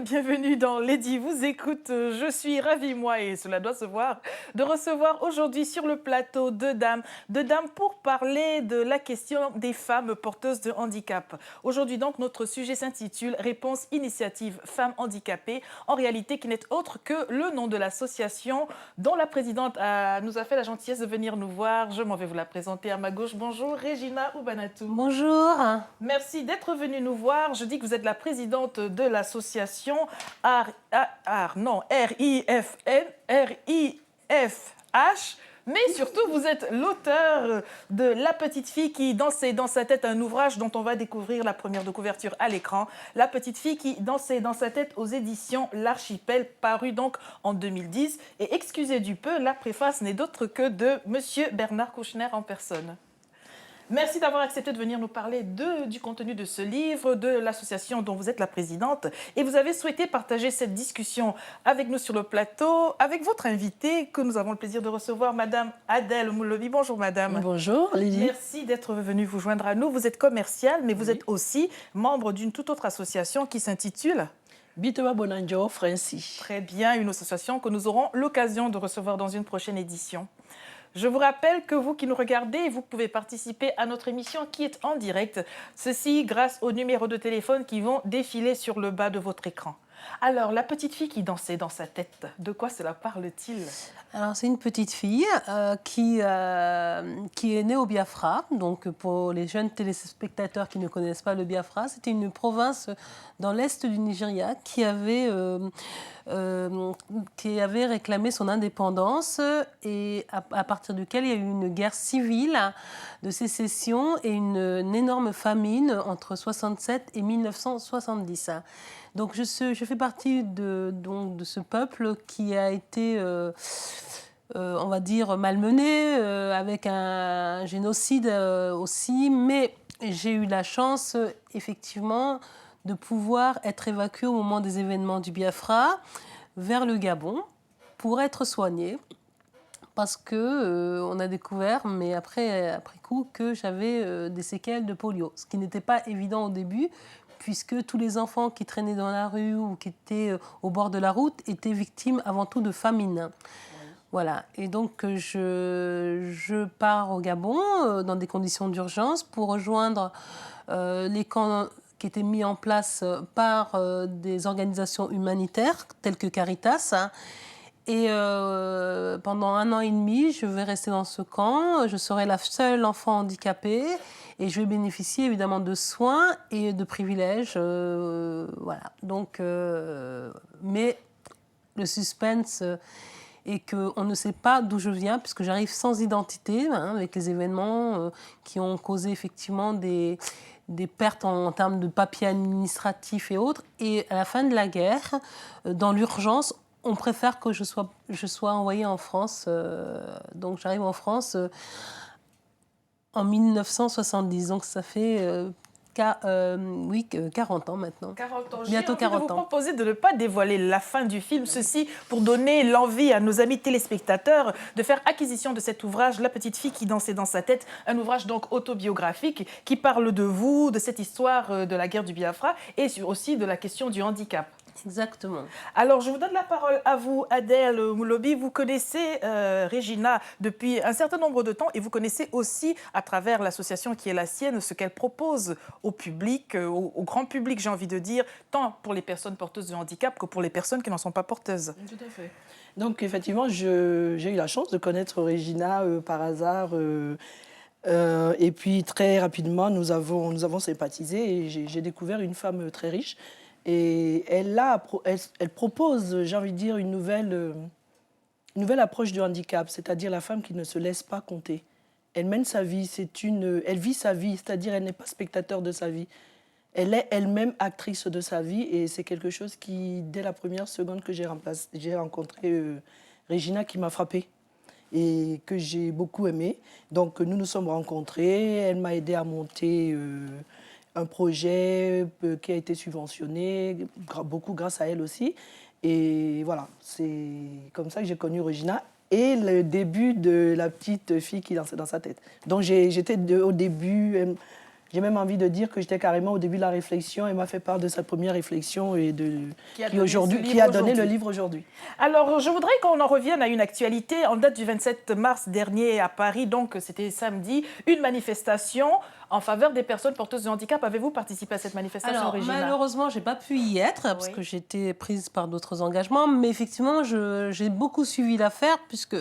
bienvenue dans Lady vous écoute. Je suis ravie, moi, et cela doit se voir, de recevoir aujourd'hui sur le plateau deux dames pour parler de la question des femmes porteuses de handicap. Aujourd'hui donc, notre sujet s'intitule Réponse initiative femmes handicapées, en réalité qui n'est autre que le nom de l'association dont la présidente nous a fait la gentillesse de venir nous voir. Je m'en vais vous la présenter à ma gauche. Bonjour, Regina Oubanatou. Bonjour. Merci d'être venue nous voir. Je dis que vous êtes la présidente de l'association RIFH, mais surtout vous êtes l'auteur de La petite fille qui dansait dans sa tête, un ouvrage dont on va découvrir la première de couverture à l'écran. La petite fille qui dansait dans sa tête aux éditions L'Archipel, paru donc en 2010. Et excusez du peu, la préface n'est d'autre que de Monsieur Bernard Kouchner en personne. Merci d'avoir accepté de venir nous parler du contenu de ce livre, de l'association dont vous êtes la présidente. Et vous avez souhaité partager cette discussion avec nous sur le plateau, avec votre invitée que nous avons le plaisir de recevoir, Madame Adèle Moulobi. Bonjour Madame. Bonjour Lydie. Merci d'être venue vous joindre à nous. Vous êtes commerciale, mais vous êtes aussi membre d'une toute autre association qui s'intitule Bitoba Bonanjo Franci. Très bien, une association que nous aurons l'occasion de recevoir dans une prochaine édition. Je vous rappelle que vous qui nous regardez, vous pouvez participer à notre émission qui est en direct. Ceci grâce aux numéros de téléphone qui vont défiler sur le bas de votre écran. Alors, la petite fille qui dansait dans sa tête, de quoi cela parle-t-il? Alors, c'est une petite fille qui est née au Biafra. Donc, pour les jeunes téléspectateurs qui ne connaissent pas le Biafra, c'était une province dans l'est du Nigeria qui avait réclamé son indépendance et à partir duquel il y a eu une guerre civile de sécession et une énorme famine entre 67 et 1970. Donc je fais partie de ce peuple qui a été, on va dire, malmené, avec un génocide aussi, mais j'ai eu la chance, effectivement, de pouvoir être évacuée au moment des événements du Biafra vers le Gabon pour être soignée. Parce que on a découvert, mais après coup, que j'avais des séquelles de polio, ce qui n'était pas évident au début, puisque tous les enfants qui traînaient dans la rue ou qui étaient au bord de la route étaient victimes avant tout de famine. Voilà. Et donc, je pars au Gabon dans des conditions d'urgence pour rejoindre les camps qui étaient mis en place par des organisations humanitaires telles que Caritas. Et pendant 1 an et demi, je vais rester dans ce camp. Je serai la seule enfant handicapée et je vais bénéficier évidemment de soins et de privilèges. Voilà. Donc, mais le suspense est qu'on ne sait pas d'où je viens puisque j'arrive sans identité, avec les événements qui ont causé effectivement des pertes en termes de papiers administratifs et autres. Et à la fin de la guerre, dans l'urgence, on préfère que je sois envoyée en France. Donc j'arrive en France en 1970. Donc ça fait 40 ans maintenant. 40 ans. Bientôt 40 ans. Je vous proposer de ne pas dévoiler la fin du film. Ceci pour donner l'envie à nos amis téléspectateurs de faire acquisition de cet ouvrage, La petite fille qui dansait dans sa tête. Un ouvrage donc autobiographique qui parle de vous, de cette histoire de la guerre du Biafra et aussi de la question du handicap. Exactement. Alors, je vous donne la parole à vous, Adèle Moulobi. Vous connaissez Regina depuis un certain nombre de temps et vous connaissez aussi, à travers l'association qui est la sienne, ce qu'elle propose au public, au grand public, j'ai envie de dire, tant pour les personnes porteuses de handicap que pour les personnes qui n'en sont pas porteuses. Tout à fait. Donc, effectivement, j'ai eu la chance de connaître Regina par hasard. Et puis, très rapidement, nous avons sympathisé et j'ai découvert une femme très riche. Et elle propose, j'ai envie de dire, une nouvelle approche du handicap, c'est-à-dire la femme qui ne se laisse pas compter. Elle mène sa vie, elle vit sa vie, c'est-à-dire elle n'est pas spectateur de sa vie. Elle est elle-même actrice de sa vie et c'est quelque chose qui, dès la première seconde que j'ai rencontré Regina, qui m'a frappée et que j'ai beaucoup aimé. Donc nous nous sommes rencontrés, elle m'a aidé à monter un projet qui a été subventionné, beaucoup grâce à elle aussi. Et voilà, c'est comme ça que j'ai connu Regina et le début de la petite fille qui dansait dans sa tête. Donc j'étais au début, J'ai même envie de dire que j'étais carrément au début de la réflexion et m'a fait part de sa première réflexion et qui a donné le livre aujourd'hui. Alors, je voudrais qu'on en revienne à une actualité. En date du 27 mars dernier à Paris, donc c'était samedi, une manifestation en faveur des personnes porteuses de handicap. Avez-vous participé à cette manifestation, Regina? Malheureusement, je n'ai pas pu y être parce que j'étais prise par d'autres engagements. Mais effectivement, j'ai beaucoup suivi l'affaire puisque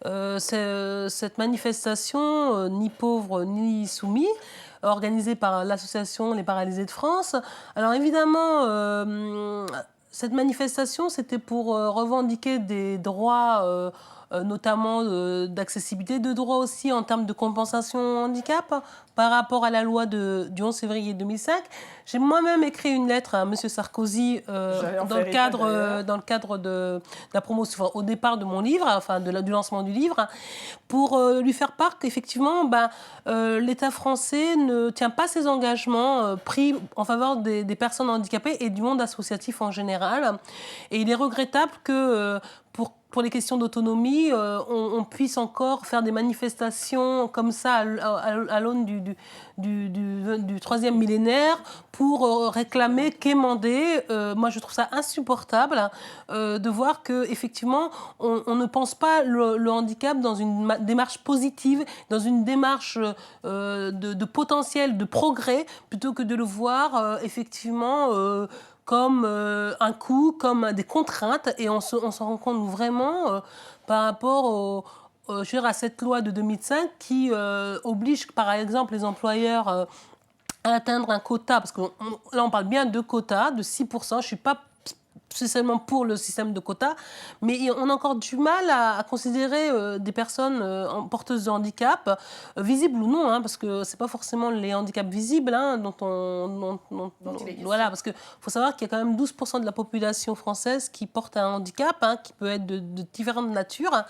cette manifestation, ni pauvre ni soumis, organisée par l'association Les Paralysés de France. Alors évidemment, cette manifestation, c'était pour revendiquer des droits, notamment d'accessibilité, de droits aussi en termes de compensation handicap par rapport à la loi du 11 février 2005. J'ai moi-même écrit une lettre à M. Sarkozy dans le cadre de la promotion, au départ de mon livre, enfin du lancement du livre, pour lui faire part qu'effectivement, l'État français ne tient pas ses engagements pris en faveur des personnes handicapées et du monde associatif en général. Et il est regrettable que pour les questions d'autonomie, on puisse encore faire des manifestations comme ça à l'aune du troisième millénaire pour réclamer, quémander. Moi, je trouve ça insupportable de voir qu'effectivement, on ne pense pas le handicap dans une démarche positive, dans une démarche de potentiel, de progrès, plutôt que de le voir effectivement comme un coût, comme des contraintes. Et on s'en rend compte vraiment par rapport à cette loi de 2005 qui oblige, par exemple, les employeurs à atteindre un quota. Parce que là, on parle bien de quota, de 6%. Je ne suis pas spécialement pour le système de quotas, mais on a encore du mal à considérer des personnes porteuses de handicap, visibles ou non, parce que ce n'est pas forcément les handicaps visibles voilà, parce qu'il faut savoir qu'il y a quand même 12% de la population française qui porte un handicap, qui peut être de différentes natures.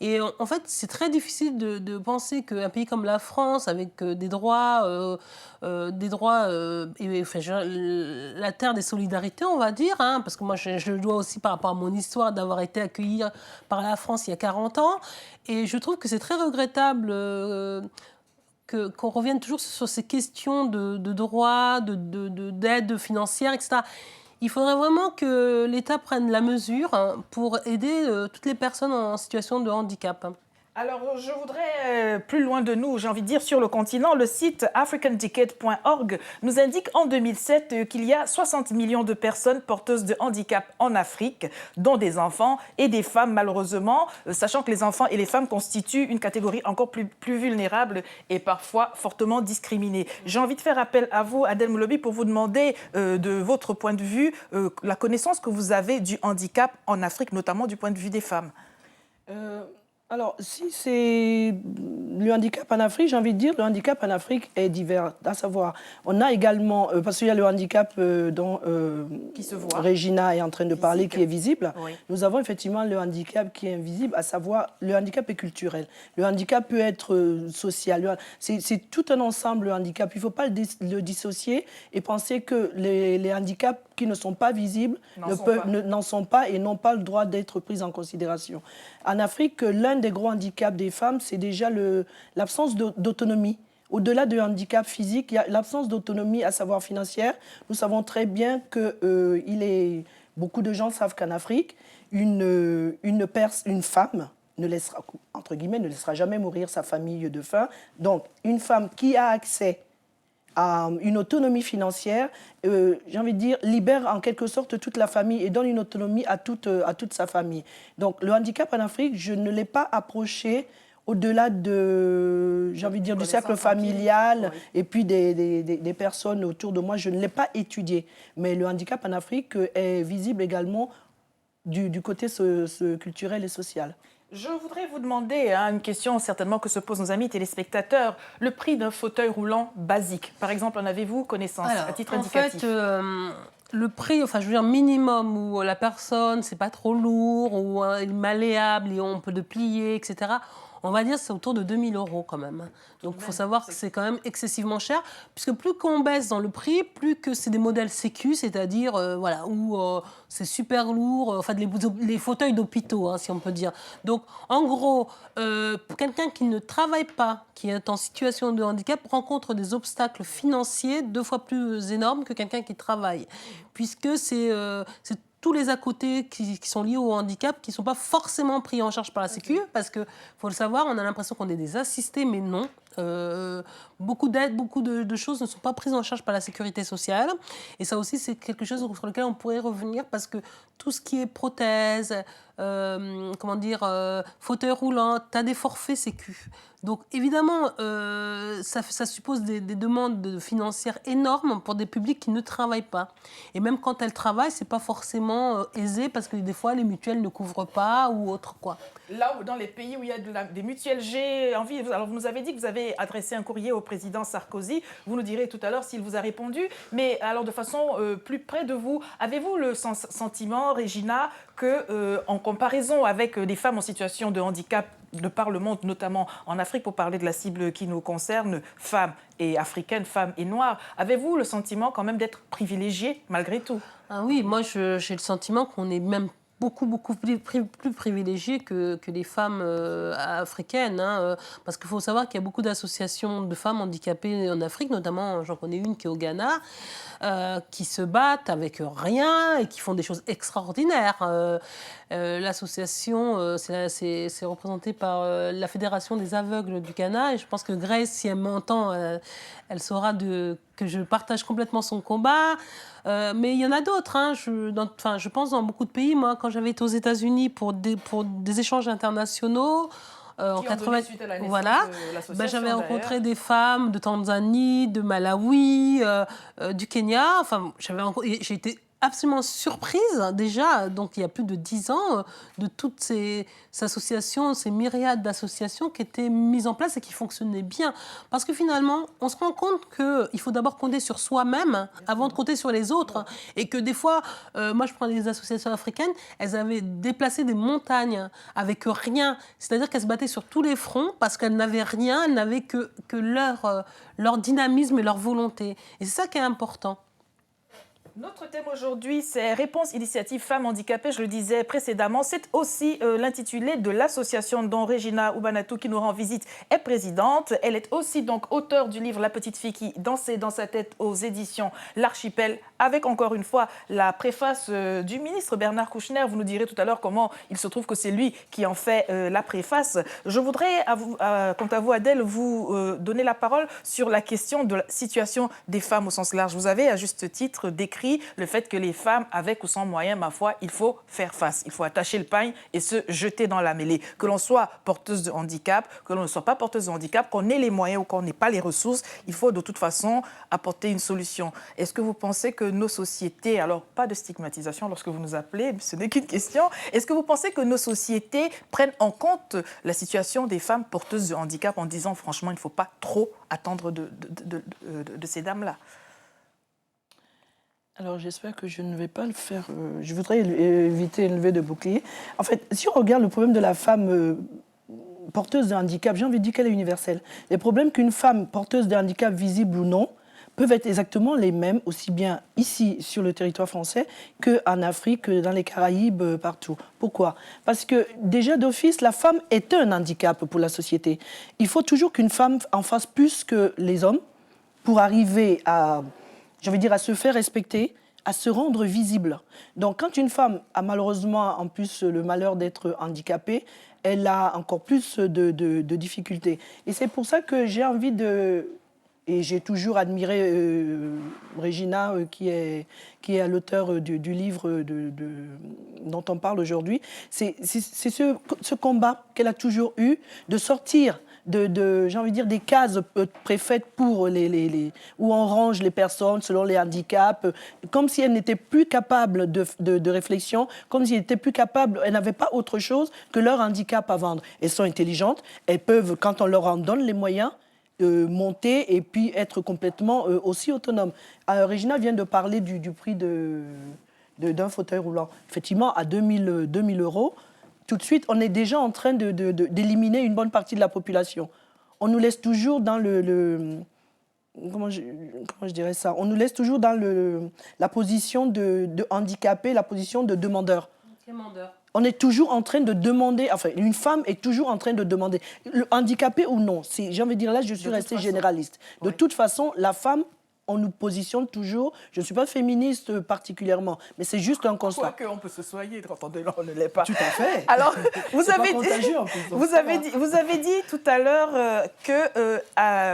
Et en fait, c'est très difficile de penser qu'un pays comme la France, avec des droits, la terre des solidarités, on va dire, parce que moi, je dois aussi par rapport à mon histoire d'avoir été accueillie par la France il y a 40 ans. Et je trouve que c'est très regrettable qu'on revienne toujours sur ces questions de droits, d'aide financière, etc. Il faudrait vraiment que l'État prenne la mesure pour aider toutes les personnes en situation de handicap. Alors, je voudrais, plus loin de nous, j'ai envie de dire sur le continent, le site africanticket.org nous indique en 2007 qu'il y a 60 millions de personnes porteuses de handicap en Afrique, dont des enfants et des femmes, malheureusement, sachant que les enfants et les femmes constituent une catégorie encore plus vulnérable et parfois fortement discriminée. J'ai envie de faire appel à vous, Adel Moulobi, pour vous demander, de votre point de vue, la connaissance que vous avez du handicap en Afrique, notamment du point de vue des femmes. Alors, si c'est le handicap en Afrique, j'ai envie de dire le handicap en Afrique est divers. À savoir, on a également, parce qu'il y a le handicap dont qui se voit. Regina est en train de parler, qui est visible. Oui. Nous avons effectivement le handicap qui est invisible, à savoir le handicap est culturel. Le handicap peut être social. C'est tout un ensemble, le handicap. Il ne faut pas le dissocier et penser que les handicaps qui ne sont pas visibles n'en sont pas et n'ont pas le droit d'être pris en considération. En Afrique, l'un des gros handicaps des femmes, c'est déjà l'absence d'autonomie. Au-delà du handicap physique, il y a l'absence d'autonomie, à savoir financière. Nous savons très bien que beaucoup de gens savent qu'en Afrique, une femme ne laissera, entre guillemets, ne laissera jamais mourir sa famille de faim. Donc, une femme qui a accès à une autonomie financière, j'ai envie de dire, libère en quelque sorte toute la famille et donne une autonomie à toute sa famille. Donc le handicap en Afrique, je ne l'ai pas approché au-delà de, j'ai envie de dire, du cercle familial, oui. Et puis des personnes autour de moi, je ne l'ai pas étudié. Mais le handicap en Afrique est visible également du côté culturel et social. Je voudrais vous demander une question certainement que se posent nos amis téléspectateurs. Le prix d'un fauteuil roulant basique, par exemple, en avez-vous connaissance à titre indicatif? En fait, le prix, enfin, je veux dire minimum, où la personne, c'est pas trop lourd, ou malléable, et on peut le plier, etc. On va dire que c'est autour de 2 000 € quand même. Donc il faut savoir que c'est quand même excessivement cher, puisque plus qu'on baisse dans le prix, plus que c'est des modèles sécu, c'est-à-dire voilà, où c'est super lourd, enfin les fauteuils d'hôpitaux, hein, si on peut dire. Donc en gros, pour quelqu'un qui ne travaille pas, qui est en situation de handicap, rencontre des obstacles financiers 2 fois plus énormes que quelqu'un qui travaille, puisque c'est tous les à côté qui sont liés au handicap qui ne sont pas forcément pris en charge par la Sécu, parce qu'il faut le savoir, on a l'impression qu'on est des assistés, mais non. Beaucoup d'aides, beaucoup de choses ne sont pas prises en charge par la sécurité sociale. Et ça aussi, c'est quelque chose sur lequel on pourrait revenir, parce que tout ce qui est prothèse, fauteuil roulant, tu as des forfaits Sécu. Donc évidemment, ça suppose des demandes financières énormes pour des publics qui ne travaillent pas. Et même quand elles travaillent, ce n'est pas forcément aisé, parce que des fois, les mutuelles ne couvrent pas ou autre, quoi. Là, dans les pays où il y a des mutuelles, j'ai envie... Alors, vous nous avez dit que vous avez adressé un courrier au président Sarkozy. Vous nous direz tout à l'heure s'il vous a répondu. Mais alors, de façon plus près de vous, avez-vous le sentiment, Régina, que en comparaison avec les femmes en situation de handicap de par le monde, notamment en Afrique, pour parler de la cible qui nous concerne, femmes et africaines, femmes et noires, avez-vous le sentiment quand même d'être privilégiée malgré tout? Ah oui, moi j'ai le sentiment qu'on est même beaucoup plus privilégiées que les femmes africaines. Hein, parce qu'il faut savoir qu'il y a beaucoup d'associations de femmes handicapées en Afrique, notamment j'en connais une qui est au Ghana, qui se battent avec rien et qui font des choses extraordinaires. L'association, c'est représenté par la Fédération des aveugles du Ghana, et je pense que Grace, si elle m'entend, elle saura que je partage complètement son combat. Mais il y en a d'autres. Hein. Je pense dans beaucoup de pays. Moi, quand j'avais été aux États-Unis pour des échanges internationaux, en 80, voilà, j'avais rencontré des femmes de Tanzanie, de Malawi, du Kenya. Enfin, j'ai été absolument surprise déjà, donc il y a plus de 10 ans, de toutes ces associations, ces myriades d'associations qui étaient mises en place et qui fonctionnaient bien. Parce que finalement, on se rend compte qu'il faut d'abord compter sur soi-même avant de compter sur les autres. Et que des fois, moi je prends des associations africaines, elles avaient déplacé des montagnes avec rien. C'est-à-dire qu'elles se battaient sur tous les fronts parce qu'elles n'avaient rien, elles n'avaient que leur dynamisme et leur volonté. Et c'est ça qui est important. Notre thème aujourd'hui, c'est Réponse Initiative Femmes Handicapées. Je le disais précédemment, c'est aussi l'intitulé de l'association dont Régina Oubanatou, qui nous rend visite, est présidente. Elle est aussi donc auteure du livre La petite fille qui dansait dans sa tête aux éditions L'Archipel, avec encore une fois la préface du ministre Bernard Kouchner. Vous nous direz tout à l'heure comment il se trouve que c'est lui qui en fait la préface. Je voudrais, quant à vous, Adèle, vous donner la parole sur la question de la situation des femmes au sens large. Vous avez à juste titre décrit le fait que les femmes, avec ou sans moyens, ma foi, il faut faire face. Il faut attacher le pagne et se jeter dans la mêlée. Que l'on soit porteuse de handicap, que l'on ne soit pas porteuse de handicap, qu'on ait les moyens ou qu'on n'ait pas les ressources, il faut de toute façon apporter une solution. Est-ce que vous pensez que nos sociétés, alors pas de stigmatisation lorsque vous nous appelez, ce n'est qu'une question, est-ce que vous pensez que nos sociétés prennent en compte la situation des femmes porteuses de handicap en disant franchement, il ne faut pas trop attendre de ces dames-là? Alors, j'espère que je ne vais pas le faire. Je voudrais éviter une levée de bouclier. En fait, si on regarde le problème de la femme porteuse de handicap, j'ai envie de dire qu'elle est universelle. Les problèmes qu'une femme porteuse de handicap, visible ou non, peuvent être exactement les mêmes, aussi bien ici, sur le territoire français, qu'en Afrique, dans les Caraïbes, partout. Pourquoi? Parce que, déjà d'office, la femme est un handicap pour la société. Il faut toujours qu'une femme en fasse plus que les hommes pour arriver à se faire respecter, à se rendre visible. Donc, quand une femme a malheureusement, en plus, le malheur d'être handicapée, elle a encore plus de difficultés. Et c'est pour ça que j'ai envie de... Et j'ai toujours admiré Régina, qui est l'auteur du livre dont on parle aujourd'hui. C'est ce combat qu'elle a toujours eu, de sortir j'ai envie de dire, des cases préfaites pour où on range les personnes selon les handicaps, comme si elles n'étaient plus capables de réflexion, comme si elles n'étaient plus capables, elles n'avaient pas autre chose que leur handicap à vendre. Elles sont intelligentes, elles peuvent, quand on leur en donne les moyens, monter et puis être complètement aussi autonomes. Régina vient de parler du prix d'un fauteuil roulant. Effectivement, à 2 000 €, tout de suite, on est déjà en train d'éliminer une bonne partie de la population. On nous laisse toujours dans comment je dirais ça? On nous laisse toujours dans la position de handicapé, la position de demandeur. On est toujours en train de demander, enfin, une femme est toujours en train de demander, le handicapé ou non. J'ai envie de dire, là, je suis restée généraliste. De toute façon, la femme, on nous positionne toujours, je ne suis pas féministe particulièrement, mais c'est juste un constat. Quoique, on peut se soigner quand on ne l'est pas. Tout à fait. Alors, vous avez dit tout à l'heure que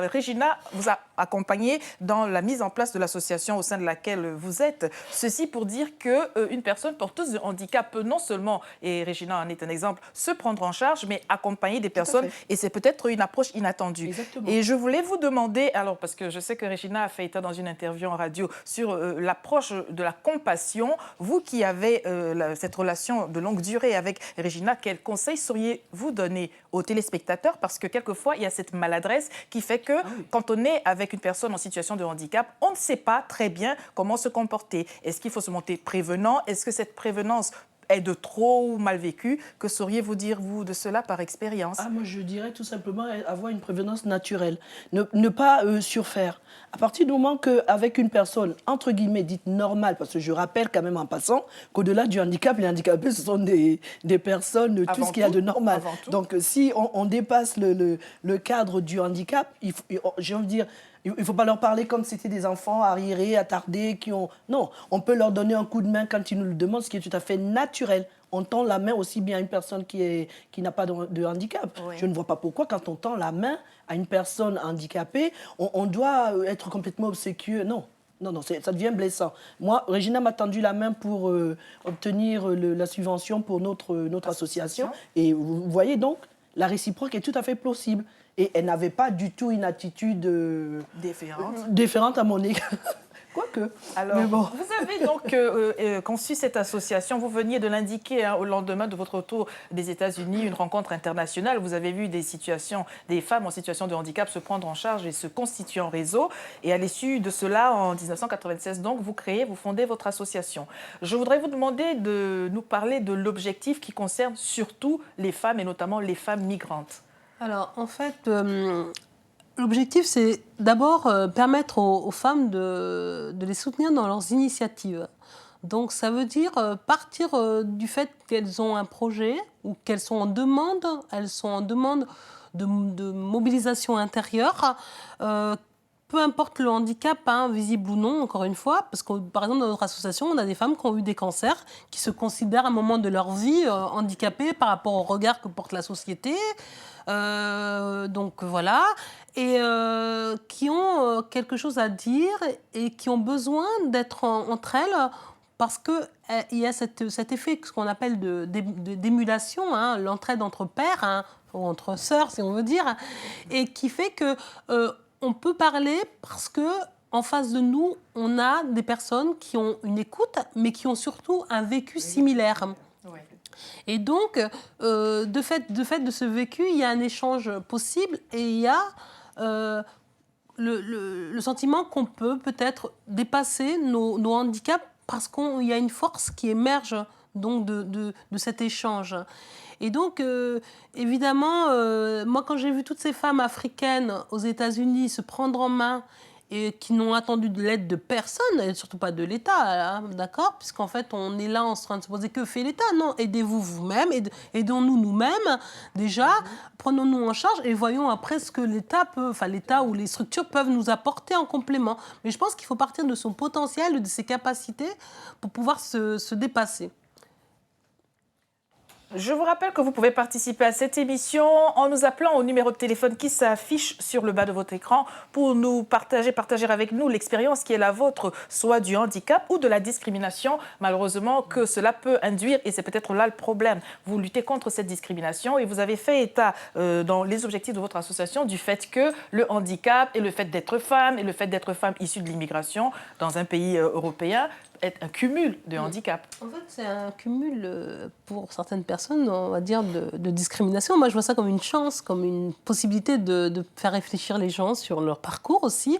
Regina vous a accompagné dans la mise en place de l'association au sein de laquelle vous êtes. Ceci pour dire qu'une personne porteuse de handicap peut non seulement, et Regina en est un exemple, se prendre en charge, mais accompagner des personnes. Et c'est peut-être une approche inattendue. Exactement. Et je voulais vous demander, alors parce que je sais que Regina a fait état dans une interview en radio sur l'approche de la compassion. Vous qui avez cette relation de longue durée avec Regina, quels conseils sauriez-vous donner aux téléspectateurs? Parce que quelquefois, il y a cette maladresse qui fait que quand on est avec une personne en situation de handicap, on ne sait pas très bien comment se comporter. Est-ce qu'il faut se monter prévenant? Est-ce que cette prévenance est de trop ou mal vécue? Que sauriez-vous dire, vous, de cela par expérience? Moi, je dirais tout simplement avoir une prévenance naturelle. Ne pas surfaire. À partir du moment qu'avec une personne, entre guillemets, dite normale, parce que je rappelle quand même en passant qu'au-delà du handicap, les handicapés, ce sont des personnes, tout ce qu'il y a de normal. Donc, si on dépasse le cadre du handicap, j'ai envie de dire, il ne faut pas leur parler comme si c'était des enfants arriérés, attardés, qui ont... Non, on peut leur donner un coup de main quand ils nous le demandent, ce qui est tout à fait naturel. On tend la main aussi bien à une personne qui n'a pas de handicap. Oui. Je ne vois pas pourquoi, quand on tend la main à une personne handicapée, on doit être complètement obséquieux. Non, ça devient blessant. Moi, Regina m'a tendu la main pour obtenir la subvention pour notre association. Et vous voyez donc, la réciproque est tout à fait possible. Et elle n'avait pas du tout une attitude déférente à mon égard. Quoique. Alors, vous avez donc conçu cette association. Vous veniez de l'indiquer au lendemain de votre retour des États-Unis, une rencontre internationale. Vous avez vu des femmes en situation de handicap se prendre en charge et se constituer en réseau. Et à l'issue de cela, en 1996, donc, vous fondez votre association. Je voudrais vous demander de nous parler de l'objectif qui concerne surtout les femmes et notamment les femmes migrantes. Alors, en fait, l'objectif, c'est d'abord permettre aux femmes de les soutenir dans leurs initiatives. Donc, ça veut dire partir du fait qu'elles ont un projet ou qu'elles sont en demande, de mobilisation intérieure, peu importe le handicap, visible ou non, encore une fois, parce que, par exemple, dans notre association, on a des femmes qui ont eu des cancers, qui se considèrent à un moment de leur vie handicapées par rapport au regard que porte la société. Donc voilà, et qui ont quelque chose à dire et qui ont besoin d'être entre elles parce qu'il y a cet effet, ce qu'on appelle d'émulation, l'entraide entre pairs, ou entre sœurs si on veut dire, et qui fait que on peut parler parce que en face de nous, on a des personnes qui ont une écoute, mais qui ont surtout un vécu similaire. Oui. Et donc, de fait de ce vécu, il y a un échange possible et il y a le sentiment qu'on peut peut-être dépasser nos handicaps parce qu'il y a une force qui émerge donc de cet échange. Et donc, évidemment, moi, quand j'ai vu toutes ces femmes africaines aux États-Unis se prendre en main et qui n'ont attendu de l'aide de personne, et surtout pas de l'État, d'accord? Puisqu'en fait, on est là en train de se poser que fait l'État. Non, aidez-vous vous-même, aidons-nous nous-mêmes, déjà, prenons-nous en charge et voyons après ce que l'État ou les structures peuvent nous apporter en complément. Mais je pense qu'il faut partir de son potentiel, de ses capacités pour pouvoir se dépasser. Je vous rappelle que vous pouvez participer à cette émission en nous appelant au numéro de téléphone qui s'affiche sur le bas de votre écran pour nous partager avec nous l'expérience qui est la vôtre, soit du handicap ou de la discrimination, malheureusement, que cela peut induire, et c'est peut-être là le problème. Vous luttez contre cette discrimination et vous avez fait état dans les objectifs de votre association du fait que le handicap et le fait d'être femme issue de l'immigration dans un pays européen être un cumul de handicap. En fait, c'est un cumul pour certaines personnes, on va dire, de discrimination. Moi, je vois ça comme une chance, comme une possibilité de faire réfléchir les gens sur leur parcours aussi.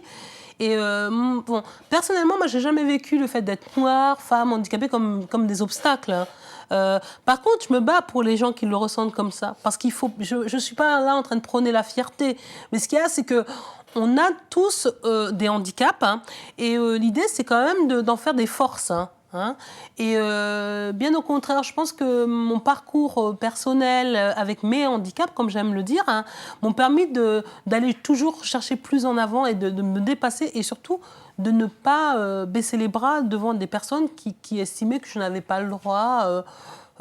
Et bon, personnellement, moi, j'ai jamais vécu le fait d'être noire, femme, handicapée comme des obstacles, hein. Par contre, je me bats pour les gens qui le ressentent comme ça. Parce qu'il faut. Je suis pas là en train de prôner la fierté. Mais ce qu'il y a, c'est que on a tous des handicaps, hein, et l'idée, c'est quand même d'en faire des forces, hein. Hein. Et bien au contraire, je pense que mon parcours personnel avec mes handicaps, comme j'aime le dire, hein, m'ont permis d'aller toujours chercher plus en avant et de me dépasser et surtout de ne pas baisser les bras devant des personnes qui estimaient que je n'avais pas le droit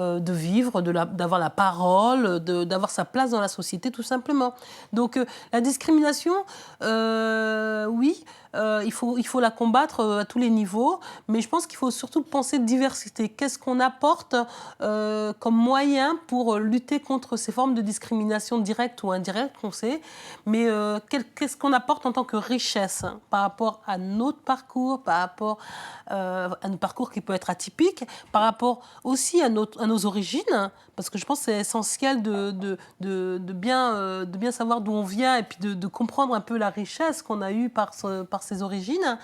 de vivre, d'avoir la parole, d'avoir sa place dans la société, tout simplement. Donc la discrimination, oui, il faut la combattre à tous les niveaux, mais je pense qu'il faut surtout penser diversité. Qu'est-ce qu'on apporte comme moyen pour lutter contre ces formes de discrimination directe ou indirecte, on sait, mais qu'est-ce qu'on apporte en tant que richesse, hein, par rapport à notre parcours, par rapport à notre parcours qui peut être atypique, par rapport aussi à nos origines, parce que je pense que c'est essentiel de bien savoir d'où on vient et puis de comprendre un peu la richesse qu'on a eue par ses origines.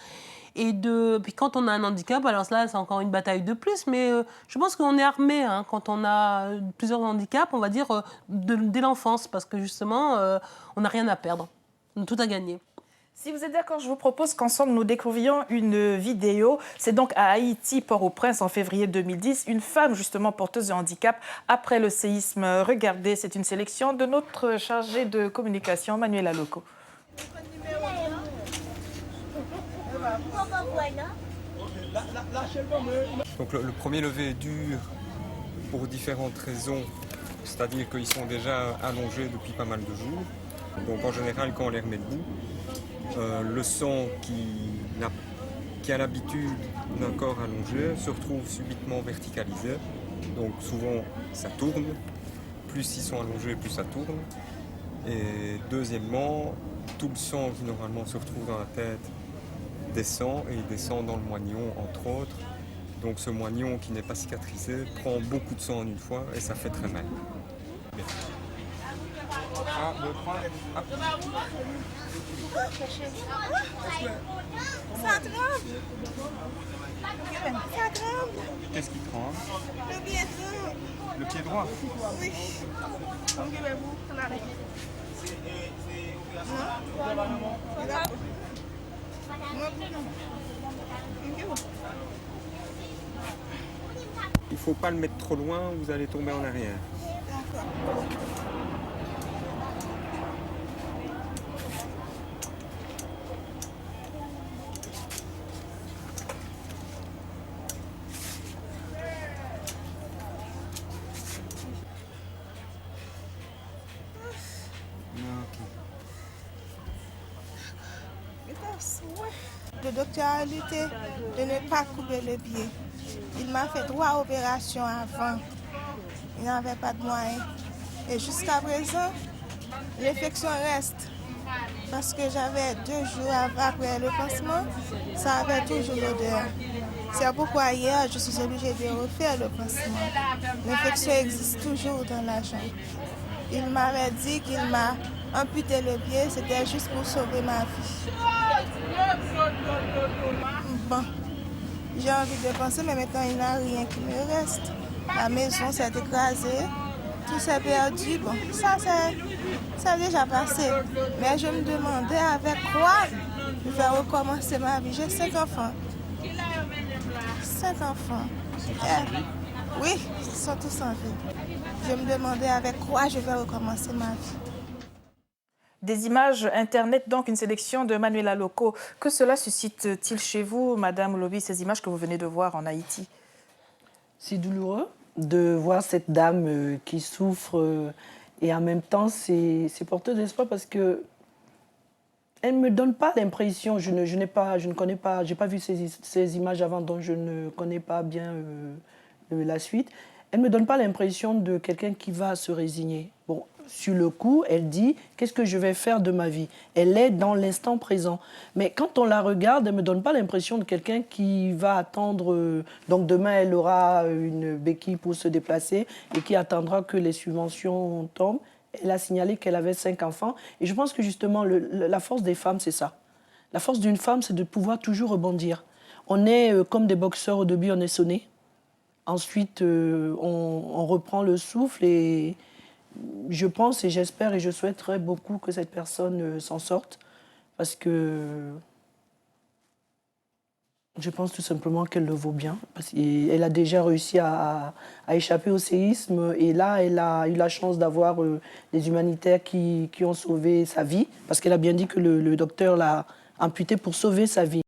Et puis quand on a un handicap, alors là, c'est encore une bataille de plus, mais je pense qu'on est armé, hein, quand on a plusieurs handicaps, on va dire, dès l'enfance, parce que justement, on n'a rien à perdre, on a tout à gagner. Si vous êtes d'accord, je vous propose qu'ensemble nous découvrions une vidéo. C'est donc à Haïti, Port-au-Prince, en février 2010. Une femme, justement, porteuse de handicap après le séisme. Regardez, c'est une sélection de notre chargé de communication, Manuela Loco. Donc le premier lever est dur pour différentes raisons, c'est-à-dire qu'ils sont déjà allongés depuis pas mal de jours. Donc en général, quand on les remet debout, le sang qui a l'habitude d'un corps allongé se retrouve subitement verticalisé. Donc souvent ça tourne, plus ils sont allongés, plus ça tourne. Et deuxièmement, tout le sang qui normalement se retrouve dans la tête descend et il descend dans le moignon entre autres. Donc ce moignon qui n'est pas cicatrisé prend beaucoup de sang en une fois et ça fait très mal. 1, 2, 3, hop. Ça tremble. Ça tremble. Qu'est-ce qui tremble? Le pied droit. Le pied droit? Oui. Il ne faut pas le mettre trop loin, vous allez tomber en arrière. Le docteur a lutté de ne pas couper le pied. Il m'a fait 3 opérations avant. Il n'avait pas de moyens. Et jusqu'à présent, l'infection reste. Parce que j'avais 2 jours après le pansement, ça avait toujours l'odeur. C'est pourquoi hier, je suis obligée de refaire le pansement. L'infection existe toujours dans la jambe. Il m'avait dit qu'il m'a amputé le pied, c'était juste pour sauver ma vie. Bon, j'ai envie de penser, mais maintenant il n'y a rien qui me reste. La maison s'est écrasée, tout s'est perdu. Bon, ça a déjà passé. Mais je me demandais avec quoi je vais recommencer ma vie. J'ai 5 enfants. 5 enfants. Oui, ils sont tous en vie. Je me demandais avec quoi je vais recommencer ma vie. Des images Internet, donc une sélection de Manuela Loco. Que cela suscite-t-il chez vous, Madame Lobi, ces images que vous venez de voir en Haïti? C'est douloureux de voir cette dame qui souffre et en même temps, c'est porteur d'espoir parce que elle ne me donne pas l'impression, je ne connais pas, j'ai pas vu ces images avant, donc je ne connais pas bien la suite. Elle ne me donne pas l'impression de quelqu'un qui va se résigner. Bon, sur le coup, elle dit « Qu'est-ce que je vais faire de ma vie ?» Elle est dans l'instant présent. Mais quand on la regarde, elle ne me donne pas l'impression de quelqu'un qui va attendre... donc demain, elle aura une béquille pour se déplacer et qui attendra que les subventions tombent. Elle a signalé qu'elle avait 5 enfants. Et je pense que justement, la force des femmes, c'est ça. La force d'une femme, c'est de pouvoir toujours rebondir. On est comme des boxeurs, au début, on est sonné. Ensuite, on reprend le souffle et je pense et j'espère et je souhaiterais beaucoup que cette personne s'en sorte parce que je pense tout simplement qu'elle le vaut bien. Parce qu'elle a déjà réussi à échapper au séisme et là, elle a eu la chance d'avoir des humanitaires qui ont sauvé sa vie parce qu'elle a bien dit que le docteur l'a amputée pour sauver sa vie.